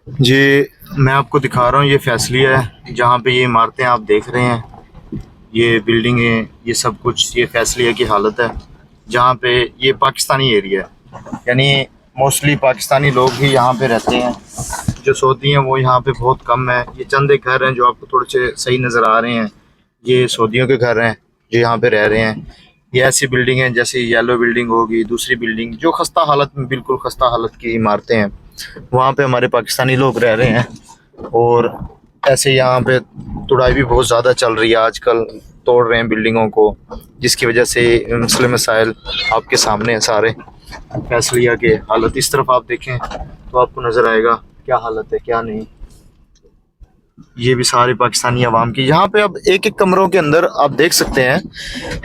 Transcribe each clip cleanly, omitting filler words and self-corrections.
जी, मैं आपको दिखा रहा हूँ, ये फैसलिया है जहाँ पे ये इमारतें आप देख रहे हैं। ये बिल्डिंगें, ये सब कुछ, ये फैसलिया की हालत है जहाँ पे ये पाकिस्तानी एरिया है। यानी मोस्टली पाकिस्तानी लोग ही यहाँ पे रहते हैं। जो सऊदी हैं वो यहाँ पे बहुत कम है। ये चंद एक घर हैं जो आपको थोड़े से सही नज़र आ रहे हैं। ये सऊदियों के घर हैं जो यहाँ पे रह रहे हैं। ये ऐसी बिल्डिंग है जैसे येलो बिल्डिंग होगी, दूसरी बिल्डिंग जो खस्ता हालत में, बिल्कुल खस्ता हालत की इमारतें हैं, वहाँ पे हमारे पाकिस्तानी लोग रह रहे हैं। और ऐसे यहाँ पे तुड़ाई भी बहुत ज़्यादा चल रही है आजकल, तोड़ रहे हैं बिल्डिंगों को, जिसकी वजह से मसले मसाइल आपके सामने हैं सारे। फैसलिया के हालत इस तरफ आप देखें तो आपको नज़र आएगा क्या हालत है क्या नहीं। ये भी सारे पाकिस्तानी अवाम की यहाँ पे अब एक एक कमरों के अंदर आप देख सकते हैं।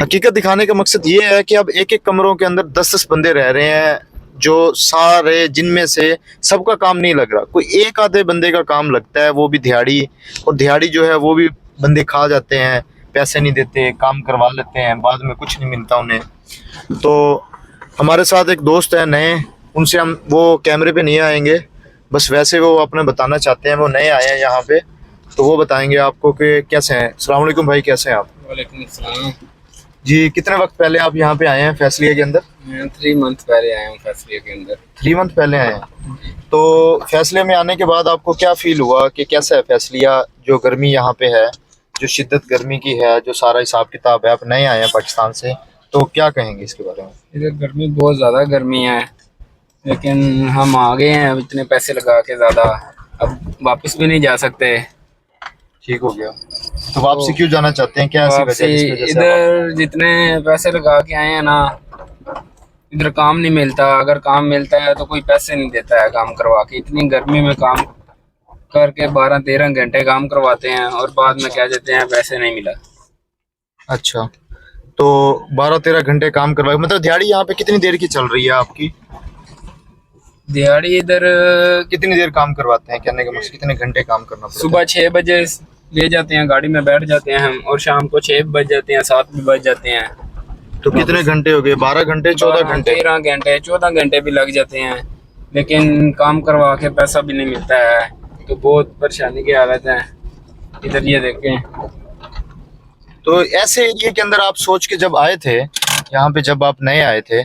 हकीकत दिखाने का मकसद ये है कि अब एक एक कमरों के अंदर 10-10 बंदे रह रहे हैं, जो सारे, जिनमें से सबका काम नहीं लग रहा, कोई एक आधे बंदे का काम लगता है, वो भी दिहाड़ी। और दिहाड़ी जो है वो भी बंदे खा जाते हैं, पैसे नहीं देते, काम करवा लेते हैं, बाद में कुछ नहीं मिलता उन्हें। तो हमारे साथ एक दोस्त है नए, उनसे हम, वो कैमरे पे नहीं आएंगे, बस वैसे वो अपने बताना चाहते हैं, वो नए आए हैं यहाँ पे, तो वो बताएंगे आपको कि कैसे हैं। अस्सलाम वालेकुम भाई, कैसे हैं आप? वालेकुम अस्सलाम। जी, कितने वक्त पहले आप यहाँ पे आए हैं फैसलिया के अंदर? मैं 3 मंथ पहले आया हूँ फैसलिया के अंदर। 3 मंथ पहले आए हैं। तो फैसलिया में आने के बाद आपको क्या फील हुआ कि कैसा है फैसलिया? जो गर्मी यहाँ पे है, जो शिद्दत गर्मी की है, जो सारा हिसाब किताब है, आप नए आए हैं पाकिस्तान से, तो क्या कहेंगे इसके बारे में? इधर गर्मी बहुत ज़्यादा गर्मी है, लेकिन हम आ गए हैं अब इतने पैसे लगा के ज़्यादा, अब वापस भी नहीं जा सकते। ठीक हो गया। तो वापसी क्यों जाना चाहते हैं, क्या ऐसी वापसी वजह जिसकी वजह से आप? इधर जितने पैसे लगा के आए हैं ना, इधर काम नहीं मिलता। अगर काम मिलता है तो कोई पैसे नहीं देता है काम करवा के। इतनी गर्मी में काम करके 12-13 घंटे काम करवाते हैं और बाद में अच्छा। कह देते हैं पैसे नहीं मिला। अच्छा, तो 12-13 घंटे काम करवा, मतलब दिहाड़ी यहाँ पे कितनी देर की चल रही है आपकी? दिहाड़ी इधर कितनी देर काम करवाते हैं, कहने का मतलब कितने घंटे काम करना पड़ता है? सुबह 6 बजे ले जाते हैं, गाड़ी में बैठ जाते हैं हम, और शाम को 6 बज जाते हैं, 7 भी बज जाते हैं। तो कितने घंटे हो गए? 12 घंटे, 14 घंटे? 13 घंटे, 14 घंटे भी लग जाते हैं, लेकिन काम करवा के पैसा भी नहीं मिलता है। तो बहुत परेशानी की हालत है इधर, ये देखें। तो ऐसे एरिया के अंदर आप सोच के जब आए थे यहाँ पे, जब आप नए आए थे,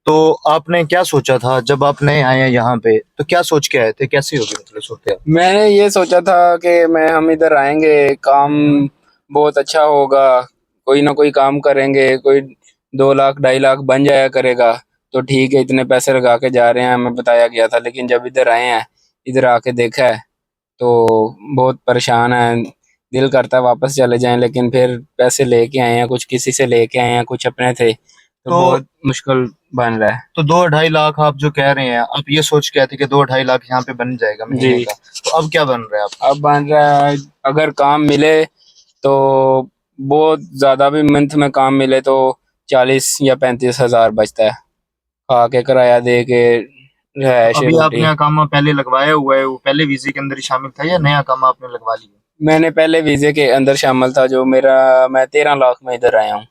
तो आपने क्या सोचा था जब आप नए आए हैं यहाँ पे? तो क्या सोच के आए थे, कैसी होगी मतलब सोचते? मैंने ये सोचा था कि हम इधर आएंगे, काम बहुत अच्छा होगा, कोई ना कोई काम करेंगे, कोई 2 लाख 2.5 लाख बन जाया करेगा, तो ठीक है, इतने पैसे लगा के जा रहे हैं, हमें बताया गया था। लेकिन जब इधर आए हैं, इधर आके देखा है, तो बहुत परेशान है। दिल करता है वापस चले जाएं, लेकिन फिर पैसे लेके आए हैं, कुछ किसी से लेके आए हैं, कुछ अपने थे, तो तो बहुत मुश्किल बन रहा है। तो 2-2.5 लाख आप जो कह रहे हैं, आप ये सोच के आए थे कि 2-2.5 लाख यहाँ पे बन जाएगा महीने जी, का, तो अब क्या बन रहा है आप? अब बन रहा है, अगर काम मिले तो बहुत ज़्यादा भी मंथ में काम मिले तो 40 या 35 हज़ार बचता है, खा के किराया दे के, तो रहायश अभी रोटी। आपने अकामा पहले लगवाया हुआ है, वो पहले वीजे के अंदर ही शामिल था या नया अकामा आपने लगवा लिया? मैंने पहले वीज़े के अंदर शामिल था, जो मेरा, मैं 13 लाख में इधर आया हूँ।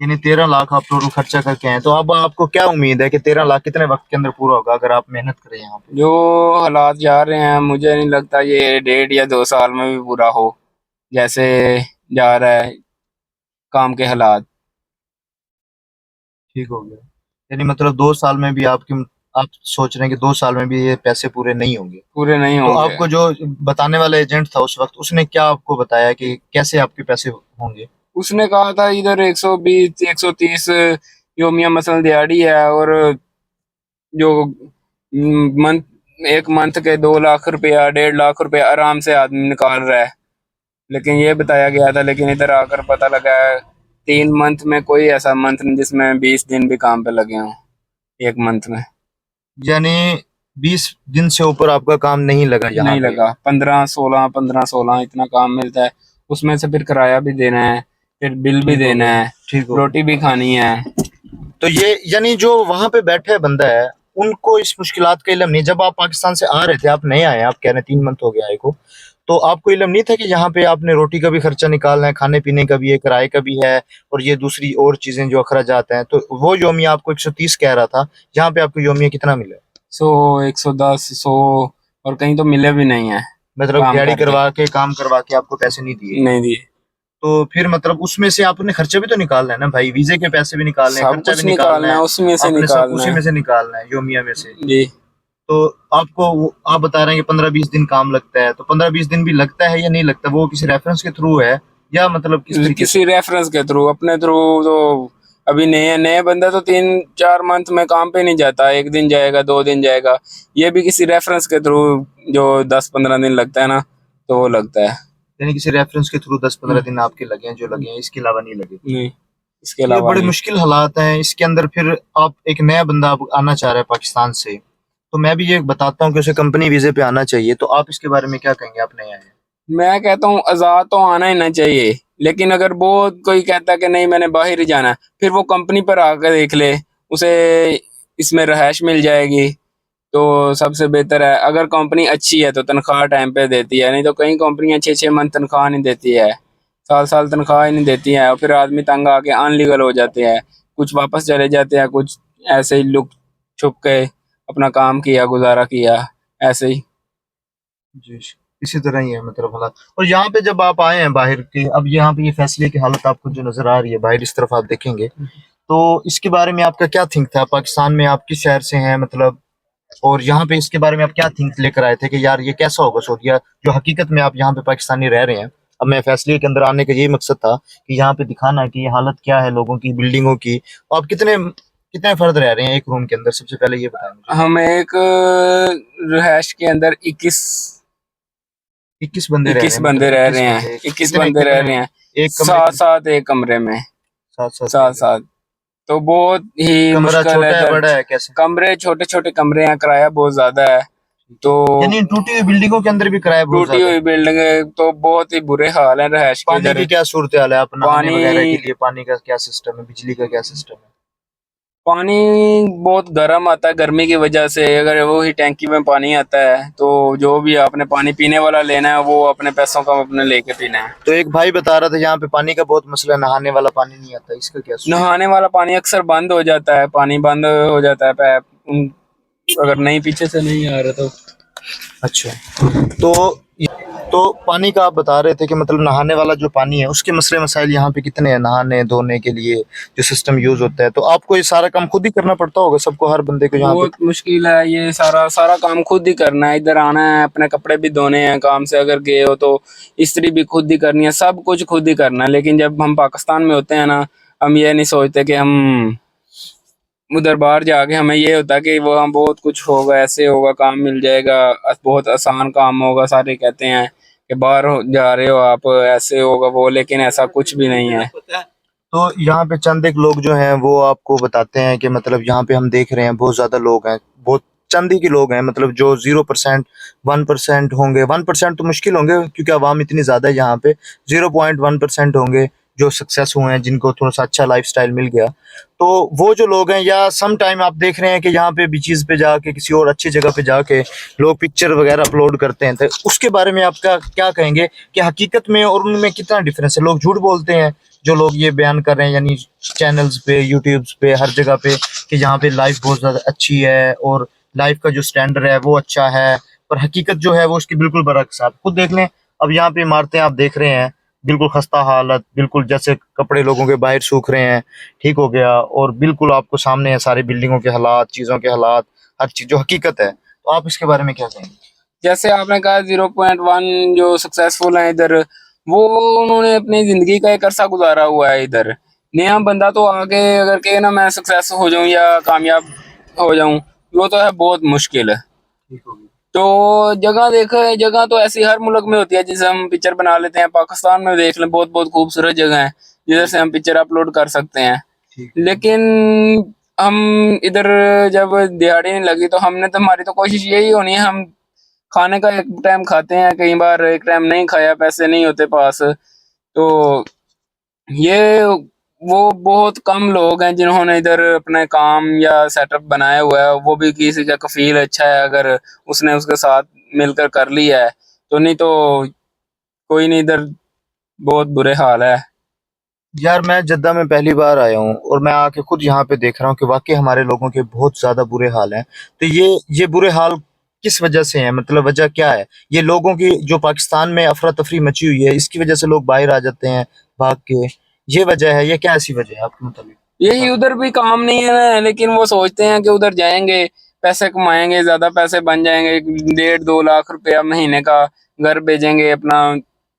यानी 13 लाख आप टोटल खर्चा करके आए, तो अब आपको क्या उम्मीद है कि 13 लाख कितने वक्त के अंदर पूरा होगा अगर आप मेहनत करें यहाँ पे? जो हालात जा रहे हैं, मुझे नहीं लगता ये 1.5 या 2 साल में भी पूरा हो, जैसे जा रहा है काम के हालात। ठीक हो गया। यानी मतलब 2 साल में भी आपकी, आप सोच रहे हैं कि 2 साल में भी ये पैसे पूरे नहीं होंगे? पूरे नहीं तो होंगे। आपको जो बताने वाला एजेंट था उस वक्त, उसने क्या आपको बताया कि कैसे आपके पैसे होंगे? उसने कहा था इधर 120 130 योमिया मसलन दिहाड़ी है, और जो मंथ, एक मंथ के 2 लाख रुपया 1.5 लाख रुपया आराम से आदमी निकाल रहा है। लेकिन ये बताया गया था, लेकिन इधर आकर पता लगा है 3 मंथ में कोई ऐसा मंथ नहीं जिसमें 20 दिन भी काम पे लगे हों एक मंथ में। यानी 20 दिन से ऊपर आपका काम नहीं लगा यहाँ नहीं पे? लगा, 15-16 इतना काम मिलता है। उसमें से फिर किराया भी देना है, फिर बिल भी ठीक हो देना गया। है, ठीक हो रोटी भी खानी है। तो ये, यानी जो वहां पे बैठे बंदा है, उनको इस मुश्किलात का इल्म नहीं? जब आप पाकिस्तान से आ रहे थे, आप नए आए हैं, आप कह रहे हैं 3 मंथ हो गया आए को, तो आपको इल्म नहीं था कि यहाँ पे आपने रोटी का भी खर्चा निकालना है, खाने पीने का भी है, किराए का भी है, और ये दूसरी और चीजें जो अखराजात हैं? तो वो योमिया आपको 130 कह रहा था, यहाँ पे आपको योमिया कितना मिला? 100, 110, 100, और कहीं तो मिले भी नहीं है, मतलब काम दिहाड़ी करके करवा के काम करवा के आपको पैसे नहीं दिए? नहीं दिए। तो फिर मतलब उसमें से आपने खर्चा भी तो निकालना है ना भाई, वीजे के पैसे भी निकालने हैं, सब खर्चा भी कुछ निकालना निकालना है, है, उसमें से आपने सब निकालना उसी है में से निकालना है, योमिया में से। जी। तो आपको आप बता रहे हैं कि 15-20 दिन काम लगता है, तो 15-20 दिन भी लगता है या नहीं लगता, वो किसी रेफरेंस के थ्रू है या मतलब किस तरीके से? किसी रेफरेंस के थ्रू, अपने थ्रू तो अभी नए नए बंदा तो 3-4 मंथ में काम पे नहीं जाता, 1 दिन जाएगा 2 दिन जाएगा। ये भी किसी रेफरेंस के थ्रू जो 10-15 दिन लगता है ना, तो वो लगता है। यानी किसी रेफरेंस के थ्रू 10-15 दिन आपके लगे हैं, जो लगे हैं, इसके अलावा नहीं लगे। नहीं, इसके तो ये अलावा बड़े नहीं। मुश्किल हालात हैं इसके अंदर। फिर आप एक नया बंदा आप आना चाह रहे हैं पाकिस्तान से, तो मैं भी ये बताता हूँ कि उसे कंपनी वीजे पे आना चाहिए, तो आप इसके बारे में क्या कहेंगे? आप नए आए हैं। मैं कहता हूँ आजाद तो आना ही ना चाहिए, लेकिन अगर वो कोई कहता है कि नहीं मैंने बाहर ही जाना है, फिर वो कंपनी पर आकर देख ले, उसे इसमें रहायश मिल जाएगी तो सबसे बेहतर है। अगर कंपनी अच्छी है तो तनख्वाह टाइम पे देती है, नहीं तो कई कंपनियां 6-6 मंथ तनख्वाह नहीं देती है, साल साल तनख्वाह ही नहीं देती है, और फिर आदमी तंग आके अनलीगल हो जाते हैं, कुछ वापस चले जाते हैं, कुछ ऐसे ही लुक छुप के अपना काम किया, गुजारा किया ऐसे ही। जी, इसी तरह ही है मतलब हालात। और यहाँ पे जब आप आए हैं बाहर के, अब यहाँ पे ये फैसले की हालत आपको जो नजर आ रही है बाहर, इस तरफ आप देखेंगे, तो इसके बारे में आपका क्या थिंक था? पाकिस्तान में आप किस शहर से हैं मतलब, और यहाँ पे इसके बारे में आप क्या थिंक लेकर आए थे कि यार ये कैसा होगा सऊदीया, जो हकीकत में आप यहाँ पे पाकिस्तानी रह रहे हैं? अब मैं फैसले के अंदर आने का यही मकसद था कि यहाँ पे दिखाना कि ये हालत क्या है लोगों की, बिल्डिंगों की। आप कितने कितने फर्द रह रहे हैं एक रूम के अंदर, सबसे पहले ये बताएं मुझे। हम एक रिहायश के अंदर 21 21 बंदे रह रहे 21 हैं, बंदे मतलब रह 21 रहे हैं, बंदे। 21 कितने बंदे रह कितने रहे हैं, एक कमरे साथ के? साथ एक कमरे में, साथ साथ साथ रहेंगे। साथ। तो बहुत ही कमरा मुश्किल है छोटा है इधर, बड़ा है कैसे? कमरे छोटे छोटे कमरे हैं, किराया बहुत ज्यादा है। तो यानी इन टूटी हुई बिल्डिंगों के अंदर भी किराया बहुत टूटी ज्यादा है। हुई बिल्डिंग तो बहुत ही बुरे हाल है रहायश के पानी इधर। की क्या सूरत हाल है? आप नहाने पानी वगैरह के लिए पानी का क्या सिस्टम है, बिजली का क्या सिस्टम है? पानी बहुत गर्म आता है गर्मी की वजह से, अगर वो ही टैंकी में पानी आता है तो जो भी आपने पानी पीने वाला लेना है वो अपने पैसों का अपने लेके पीना है। तो एक भाई बता रहा था यहाँ पे पानी का बहुत मसला है, नहाने वाला पानी नहीं आता, इसका क्या सूरत? नहाने वाला पानी अक्सर बंद हो जाता है, पानी बंद हो जाता है पैप, अगर नहीं पीछे से नहीं आ रहा तो। अच्छा, तो तो पानी का आप बता रहे थे कि मतलब नहाने वाला जो पानी है उसके मसले मसाइल यहाँ पे कितने हैं? नहाने धोने के लिए जो सिस्टम यूज होता है, तो आपको ये सारा काम खुद ही करना पड़ता होगा सबको, हर बंदे को यहाँ पे? बहुत मुश्किल है, ये सारा सारा काम खुद ही करना है, इधर आना है, अपने कपड़े भी धोने हैं, काम से अगर गए हो तो इस्त्री भी खुद ही करनी है, सब कुछ खुद ही करना है। लेकिन जब हम पाकिस्तान में होते हैं ना, हम ये नहीं सोचते कि हम उधर बाहर जाके हमें ये होता कि वो हम बहुत कुछ होगा, ऐसे होगा, काम मिल जाएगा, बहुत आसान काम होगा। सारे कहते हैं कि बाहर जा रहे हो आप, ऐसे होगा वो, लेकिन ऐसा कुछ भी नहीं है। तो यहाँ पे चंद एक लोग जो हैं वो आपको बताते हैं कि मतलब यहाँ पे हम देख रहे हैं बहुत ज्यादा लोग हैं, बहुत चंद ही के लोग हैं, मतलब जो 0%, 1% होंगे, 1% तो मुश्किल होंगे क्योंकि आवाम इतनी ज्यादा है यहाँ पे, 0.1% होंगे जो सक्सेस हुए हैं, जिनको थोड़ा सा अच्छा लाइफस्टाइल मिल गया। तो वो जो लोग हैं, या सम टाइम आप देख रहे हैं कि यहाँ पे बीचेस पे जाके किसी और अच्छी जगह पे जाके लोग पिक्चर वगैरह अपलोड करते हैं, तो उसके बारे में आपका क्या कहेंगे कि हकीकत में और उनमें कितना डिफरेंस है? लोग झूठ बोलते हैं जो लोग ये बयान कर रहे हैं, यानी चैनल्स पे, यूट्यूब्स पे, हर जगह पे, कि यहाँ पे लाइफ बहुत ज़्यादा अच्छी है और लाइफ का जो स्टैंडर्ड है वो अच्छा है, पर हकीकत जो है वो उसकी बिल्कुल बरअक्स है। आप खुद देख लें, अब यहाँ पे इमारतें आप देख रहे हैं, बिल्कुल खस्ता हालत, बिल्कुल जैसे कपड़े लोगों के बाहर सूख रहे हैं, ठीक हो गया, और बिल्कुल आपको सामने है सारी बिल्डिंगों के हालात, चीज़ों के हालात, हर चीज़ जो हकीकत है। तो आप इसके बारे में क्या कहेंगे? जैसे आपने कहा 0.1 जो सक्सेसफुल है इधर, वो उन्होंने अपनी जिंदगी का एक अरसा गुजारा हुआ है इधर। नया बंदा तो आगे अगर कहे ना मैं सक्सेस हो जाऊं या कामयाब हो जाऊं, वो तो है बहुत मुश्किल है। ठीक हो गया। तो जगह देखो, जगह तो ऐसी हर मुल्क में होती है, जिसे हम पिक्चर बना लेते हैं। पाकिस्तान में देख लें, बहुत बहुत खूबसूरत जगह है जिधर से हम पिक्चर अपलोड कर सकते हैं। ठीक है। लेकिन हम इधर जब दिहाड़ी नहीं लगी तो हमने तो, हमारी तो कोशिश यही होनी है, हम खाने का एक टाइम खाते हैं, कई बार एक टाइम नहीं खाया, पैसे नहीं होते पास। तो ये वो बहुत कम लोग हैं जिन्होंने इधर अपने काम या सेटअप बनाया हुआ है, वो भी किसी का कफील अच्छा है अगर उसने उसके साथ मिलकर कर लिया है, तो नहीं तो कोई नहीं, इधर बहुत बुरे हाल है। यार मैं जद्दा में पहली बार आया हूँ और मैं आके खुद यहाँ पे देख रहा हूँ कि वाकई हमारे लोगों के बहुत ज़्यादा बुरे हाल हैं। तो ये बुरे हाल किस वजह से हैं, मतलब वजह क्या है? ये लोगों की जो पाकिस्तान में अफरा तफरी मची हुई है, इसकी वजह से लोग बाहर आ जाते हैं भाग के, ये वजह है? ये क्या ऐसी वजह है आपके मुताबिक? यही, उधर भी काम नहीं है ना, लेकिन वो सोचते हैं कि उधर जाएंगे, पैसे कमाएंगे, ज्यादा पैसे बन जाएंगे, 1.5-2 लाख रुपया महीने का, घर भेजेंगे अपना,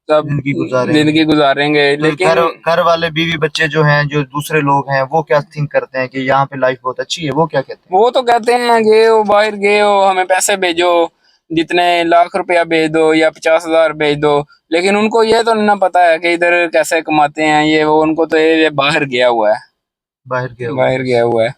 सब जिंदगी गुजारेंगे। जिंदगी गुजारेंगे। तो लेकिन घर वाले बीवी बच्चे जो हैं, जो दूसरे लोग हैं, वो क्या थिंक करते हैं कि यहाँ पे लाइफ बहुत अच्छी है? वो क्या कहते हैं? वो तो कहते हैं गए हो बाहर, गए हो, हमें पैसे भेजो, जितने लाख रुपया भेज दो या 50,000 भेज दो। लेकिन उनको ये तो ना पता है कि इधर कैसे कमाते हैं ये वो, उनको तो ये बाहर गया हुआ है, बाहर गया हुआ है बाहर बस। गया हुआ है।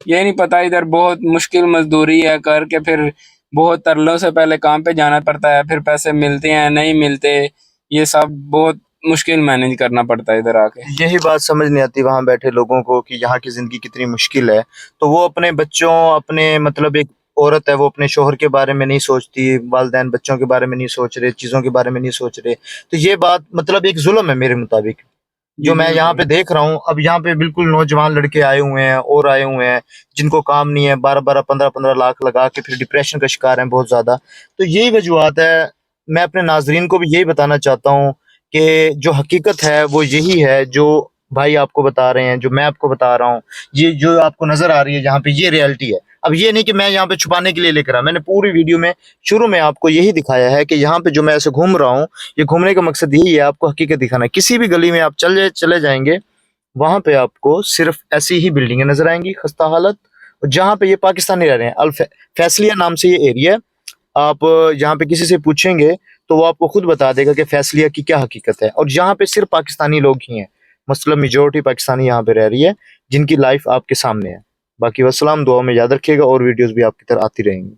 ये नहीं पता इधर बहुत मुश्किल मजदूरी है करके, फिर बहुत तरलों से पहले काम पे जाना पड़ता है, फिर पैसे मिलते हैं नहीं मिलते, ये सब बहुत मुश्किल मैनेज करना पड़ता है इधर आके। यही बात समझ नहीं आती वहां बैठे लोगों को कि यहाँ की जिंदगी कितनी मुश्किल है। तो वो अपने बच्चों, अपने मतलब एक औरत है, वो अपने शोहर के बारे में नहीं सोचती, वालिदैन बच्चों के बारे में नहीं सोच रहे, चीजों के बारे में नहीं सोच रहे। तो ये बात मतलब एक जुल्म है मेरे मुताबिक, जी जो मैं यहाँ बिल्कुल। पे देख रहा हूँ। अब यहाँ पे बिल्कुल नौजवान लड़के आए हुए हैं और आए हुए हैं जिनको काम नहीं है, 12-12 15-15 लाख लगा के फिर डिप्रेशन का शिकार हैं बहुत ज्यादा। तो यही वजूहत है। मैं अपने नाजरीन को भी यही बताना चाहता हूँ कि जो हकीकत है वो यही है, जो भाई आपको बता रहे हैं, जो मैं आपको बता रहा हूँ, ये जो आपको नजर आ रही है यहाँ पे, ये रियलिटी है। अब ये नहीं कि मैं यहाँ पे छुपाने के लिए लेकर आया, मैंने पूरी वीडियो में शुरू में आपको यही दिखाया है कि यहाँ पे जो मैं ऐसे घूम रहा हूँ, ये घूमने का मकसद यही है, आपको हकीकत दिखाना है। किसी भी गली में आप चले जाएंगे, वहां पे आपको सिर्फ ऐसी ही बिल्डिंगें नजर आएंगी, खस्ता हालत। और जहाँ पे ये पाकिस्तानी रह रहे हैं, फैसलिया नाम से ये एरिया है। आप यहाँ पे किसी से पूछेंगे तो वो आपको खुद बता देगा कि फैसलिया की क्या हकीकत है। और यहाँ पे सिर्फ पाकिस्तानी लोग ही हैं, मतलब मेजोरिटी पाकिस्तानी यहाँ पे रह रही है, जिनकी लाइफ आपके सामने है। बाकी वस्सलाम, दुआ में याद रखिएगा, और वीडियोस भी आपकी तरह आती रहेंगी।